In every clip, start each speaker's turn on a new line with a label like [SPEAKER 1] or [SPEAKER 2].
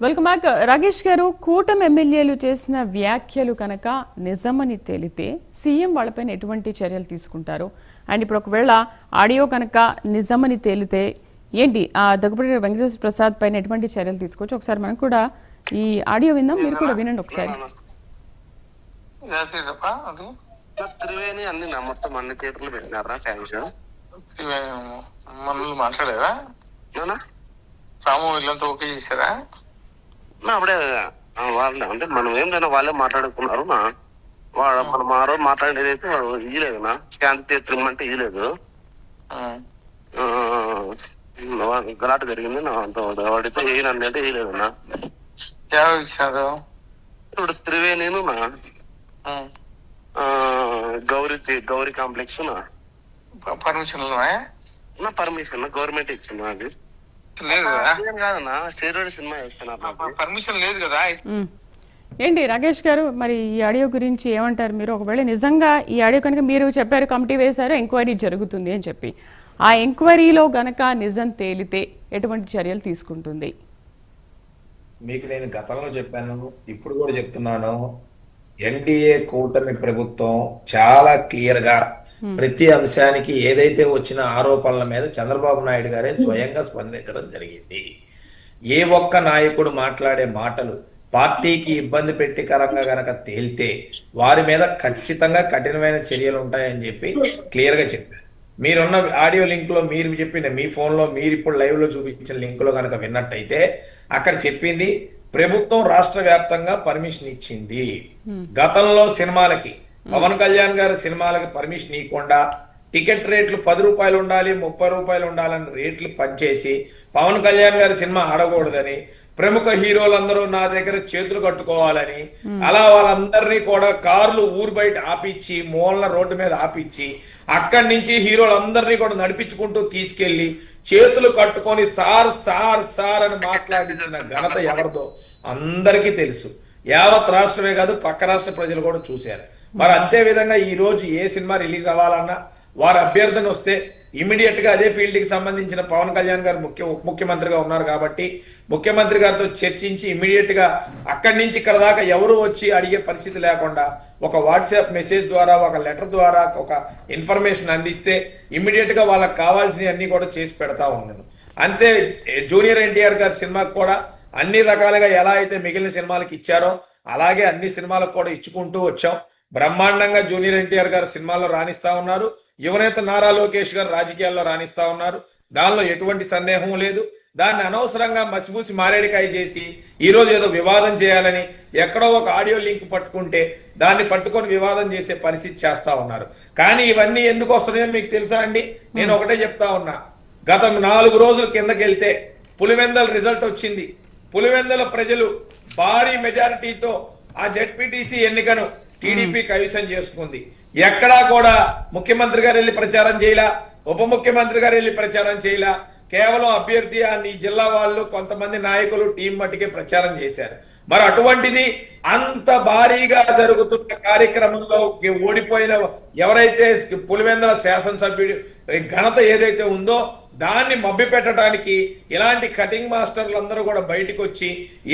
[SPEAKER 1] Welcome back. Ragesh గారు, కూటమి ఎమ్మెల్యేలు చేసిన వ్యాఖ్యలు కనుక నిజమని తేలితే సీఎం వాళ్ళపైన ఎటువంటి చర్యలు తీసుకుంటారు? అండ్ ఇప్పుడు ఒకవేళ ఆడియో కనుక నిజమని తేలితే ఏంటి ఆ దగ్గుబాటి వెంకటేశ్వర ప్రసాద్ పైన ఎటువంటి చర్యలు తీసుకోవచ్చు? ఒకసారి మనం కూడా ఈ ఆడియో విందాం, మీరు కూడా వినండి ఒకసారి.
[SPEAKER 2] త్రివేణి అన్ని మొత్తం అన్ని చేతులు పెట్టినారా? థ్యాంక్స్.
[SPEAKER 3] మనల్ని మాట్లాడారా? రాము వీళ్ళంతా ఓకే చేశారా?
[SPEAKER 2] అప్పుడే వాళ్ళ అంటే మనం ఏం లేదా వాళ్ళే మాట్లాడుకున్నారు. మనం ఆ రోజు మాట్లాడేది అయితే ఇయ్యలేదు నా శాంతి తిరగమంటే ఇయ్యలేదు. గలాట జరిగింది నా వాడితే ఏనంటే ఇయ్యలేదు నా.
[SPEAKER 3] ఎవరు ఇచ్చినారు?
[SPEAKER 2] ఇప్పుడు త్రివేణి గౌరీ కాంప్లెక్స్
[SPEAKER 3] పర్మిషన్
[SPEAKER 2] నా పర్మిషన్ గవర్నమెంట్ ఇచ్చింది. అది
[SPEAKER 3] లేదు కదా,
[SPEAKER 2] కాదన్నా స్టేరోయిడ్ సినిమా వేస్తున్నారు,
[SPEAKER 3] పర్మిషన్ లేదు కదా.
[SPEAKER 1] ఏంటి రాకేష్ గారు, మరి ఈ ఆడియో గురించి ఏమంటారు మీరు? ఒకవేళ నిజంగా ఈ ఆడియో కనుక మీరు చెప్పారు, కమిటీ వేశారు, ఎంక్వైరీ జరుగుతుంది అని చెప్పి, ఆ ఎంక్వైరీలో గనక నిజం తేలితే ఎటువంటి చర్యలు తీసుకుంటుంది?
[SPEAKER 4] మీకు నేను గతంలో చెప్పాను, ఇప్పుడు కూడా చెప్తున్నాను. ఎన్డీఏ కూటమి ప్రభుత్వం చాలా క్లియర్గా ప్రతి అంశానికి ఏదైతే వచ్చిన ఆరోపణల మీద చంద్రబాబు నాయుడు గారే స్వయంగా స్పందించడం జరిగింది. ఏ ఒక్క నాయకుడు మాట్లాడే మాటలు పార్టీకి ఇబ్బంది పెట్టికరంగా గనక తేలితే వారి మీద ఖచ్చితంగా కఠినమైన చర్యలు ఉంటాయని చెప్పి క్లియర్గా చెప్పారు. మీరున్న ఆడియో లింక్ లో మీరు చెప్పిన మీ ఫోన్లో మీరు ఇప్పుడు లైవ్ లో చూపించిన లింక్ లో కనుక విన్నట్టయితే అక్కడ చెప్పింది ప్రభుత్వం రాష్ట్ర వ్యాప్తంగా పర్మిషన్ ఇచ్చింది. గతంలో సినిమాలకి పవన్ కళ్యాణ్ గారి సినిమాలకి పర్మిషన్ ఇవ్వకుండా టికెట్ రేట్లు 10 రూపాయలు ఉండాలి, 30 రూపాయలు ఉండాలని రేట్లు పనిచేసి పవన్ కళ్యాణ్ గారి సినిమా ఆడకూడదని, ప్రముఖ హీరోలందరూ నా దగ్గర చేతులు కట్టుకోవాలని, అలా వాళ్ళందరినీ కూడా కార్లు ఊరు బయట ఆపిచ్చి మూలన రోడ్డు మీద ఆపిచ్చి అక్కడి నుంచి హీరోలందరినీ కూడా నడిపించుకుంటూ తీసుకెళ్లి చేతులు కట్టుకొని సార్ సార్ సార్ అని మాట్లాడించిన ఘనత ఎవరిదో అందరికీ తెలుసు. యావత్ రాష్ట్రమే కాదు, పక్క రాష్ట్ర ప్రజలు కూడా చూశారు. మరి అంతే విధంగా ఈ రోజు ఏ సినిమా రిలీజ్ అవ్వాలన్నా వారి అభ్యర్థన వస్తే ఇమీడియట్ గా అదే ఫీల్డ్ కి సంబంధించిన పవన్ కళ్యాణ్ గారు ముఖ్యమంత్రిగా ఉన్నారు కాబట్టి ముఖ్యమంత్రి గారితో చర్చించి ఇమీడియట్ గా అక్కడి నుంచి ఇక్కడ దాకా ఎవరు వచ్చి అడిగే పరిస్థితి లేకుండా ఒక వాట్సాప్ మెసేజ్ ద్వారా, ఒక లెటర్ ద్వారా ఒక ఇన్ఫర్మేషన్ అందిస్తే ఇమీడియట్ గా వాళ్ళకి కావాల్సినవి అన్ని కూడా చేసి పెడతా ఉన్నాను. అంతే జూనియర్ ఎన్టీఆర్ గారి సినిమాకి కూడా అన్ని రకాలుగా ఎలా అయితే మిగిలిన సినిమాలకు ఇచ్చారో అలాగే అన్ని సినిమాలకు కూడా ఇచ్చుకుంటూ వచ్చాం. బ్రహ్మాండంగా జూనియర్ ఎన్టీఆర్ గారు సినిమాల్లో రాణిస్తా ఉన్నారు. యువనేత నారా లోకేష్ గారు రాజకీయాల్లో రాణిస్తా ఉన్నారు. దానిలో ఎటువంటి సందేహం లేదు. దాన్ని అనవసరంగా మసిబూసి మారేడికాయ చేసి ఈ రోజు ఏదో వివాదం చేయాలని ఎక్కడో ఒక ఆడియో లింక్ పట్టుకుంటే దాన్ని పట్టుకొని వివాదం చేసే పరిస్థితి చేస్తా ఉన్నారు. కానీ ఇవన్నీ ఎందుకు వస్తున్నాయో మీకు తెలుసా అండి? నేను ఒకటే చెప్తా ఉన్నా. గత 4 రోజుల కిందకెళ్తే పులివెందల రిజల్ట్ వచ్చింది. పులివెందల ప్రజలు భారీ మెజారిటీతో ఆ జెడ్పీటీసీ ఎన్నికను టీడీపీ కైవసం చేసుకుంది. ఎక్కడా కూడా ముఖ్యమంత్రి గారు వెళ్ళి ప్రచారం చేయలా, ఉప ముఖ్యమంత్రి గారు వెళ్ళి ప్రచారం చేయలా. కేవలం అభ్యర్థి అని జిల్లా వాళ్ళు కొంతమంది నాయకులు టీం మట్టికే ప్రచారం చేశారు. మరి అటువంటిది అంత భారీగా జరుగుతున్న కార్యక్రమంలో ఓడిపోయిన ఎవరైతే పులివెందుల శాసనసభ్యుడు ఘనత ఏదైతే ఉందో దాన్ని మభ్య పెట్టడానికి ఇలాంటి కటింగ్ మాస్టర్లు అందరూ కూడా బయటకు వచ్చి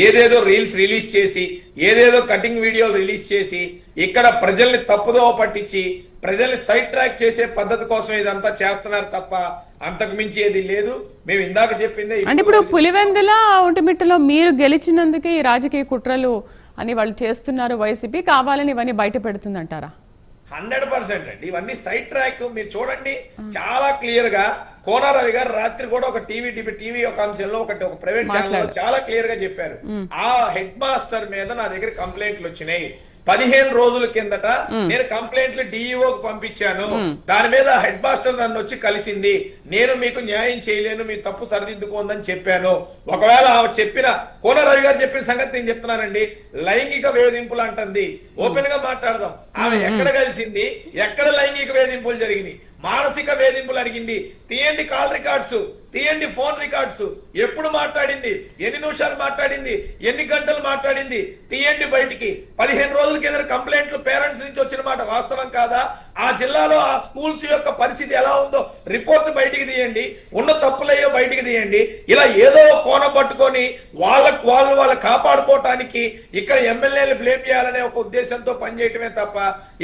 [SPEAKER 4] ఏదేదో రీల్స్ రిలీజ్ చేసి ఏదేదో కటింగ్ వీడియోలు రిలీజ్ చేసి ఇక్కడ ప్రజల్ని తప్పుదోవ పట్టించి ప్రజల్ని సైడ్ ట్రాక్ చేసే పద్ధతి కోసం ఇదంతా చేస్తున్నారు తప్ప అంతకు మించి ఏది లేదు. మేము ఇందాక చెప్పిందే.
[SPEAKER 1] అంటే ఇప్పుడు పులివెందుల ఒంటిమిట్టలో మీరు గెలిచినందుకే ఈ రాజకీయ కుట్రలు అని వాళ్ళు చేస్తున్నారు, వైసీపీ కావాలని ఇవన్నీ బయట పెడుతుందంటారా?
[SPEAKER 4] 100% అండి. ఇవన్నీ సైడ్ ట్రాక్. మీరు చూడండి చాలా క్లియర్ గా కోనారవి గారు రాత్రి కూడా ఒక టీవీ ఒక అంశంలో ఒక ప్రైవేట్ ఛానల్ చాలా క్లియర్ గా చెప్పారు. ఆ హెడ్ మాస్టర్ మీద నా దగ్గర కంప్లైంట్లు వచ్చినాయి. 15 రోజుల కిందట నేను కంప్లైంట్లు డిఈఓకి పంపించాను. దాని మీద హెడ్ మాస్టర్ నన్ను వచ్చి కలిసింది. నేను మీకు న్యాయం చేయలేను, మీ తప్పు సరిదిద్దుకోందని చెప్పాను. ఒకవేళ చెప్పిన కోనరవి గారు చెప్పిన సంగతి నేను చెప్తున్నానండి. లైంగిక వేధింపులు అంటుంది. ఓపెన్ గా మాట్లాడదాం. ఆమె ఎక్కడ కలిసింది, ఎక్కడ లైంగిక వేధింపులు జరిగినాయి, మానసిక వేధింపులు అడిగింది. తీయండి కాల్ రికార్డ్స్. తీయండి ఫోన్ రికార్డ్స్, ఎప్పుడు మాట్లాడింది, ఎన్ని నిమిషాలు మాట్లాడింది, ఎన్ని గంటలు మాట్లాడింది తీయండి బయటికి. 15 రోజుల కింద కంప్లైంట్లు పేరెంట్స్ నుంచి వచ్చిన మాట వాస్తవం కాదా? ఆ జిల్లాలో ఆ స్కూల్స్ యొక్క పరిస్థితి ఎలా ఉందో రిపోర్ట్ బయటికి తీయండి, ఉన్న తప్పులయ్యో బయటికి తీయండి. ఇలా ఏదో కోణం పట్టుకొని వాళ్ళు కాపాడుకోవటానికి ఇక్కడ ఎమ్మెల్యేలు బ్లేమ్ చేయాలనే ఒక ఉద్దేశంతో పనిచేయటమే తప్ప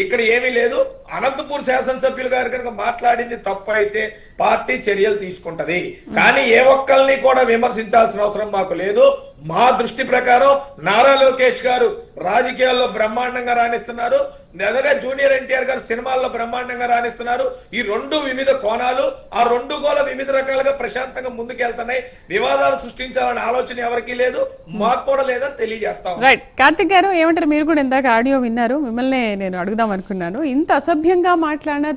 [SPEAKER 4] ఇక్కడ ఏమీ లేదు. అనంతపూర్ శాసనసభ్యులు గారు కనుక మాట్లాడింది తప్పు అయితే పార్టీ చర్యలు తీసుకుంటది, కానీ ఏ ఒక్కరిని కూడా విమర్శించాల్సిన అవసరం మాకు లేదు. మా దృష్టి ప్రకారం నారా లోకేష్ గారు రాజకీయాల్లో బ్రహ్మాండంగా రాణిస్తున్నారు, నెలగా జూనియర్ ఎన్టీఆర్ గారు సినిమాల్లో బ్రహ్మాండంగా రాణిస్తున్నారు. ఈ రెండు వివిధ కోణాలు, ఆ రెండు కూడా వివిధ రకాలుగా ప్రశాంతంగా ముందుకెళ్తున్నాయి. వివాదాలు సృష్టించాలనే ఆలోచన ఎవరికీ లేదు, మాకు కూడా లేదని తెలియజేస్తాం.
[SPEAKER 1] రైట్. కార్తిక్ గారు ఏమంటారు? మీరు కూడా ఇందాక ఆడియో విన్నారు, మిమ్మల్ని నేను అడుగుదాం అనుకున్నాను. ఇంత అసభ్యంగా మాట్లాడినా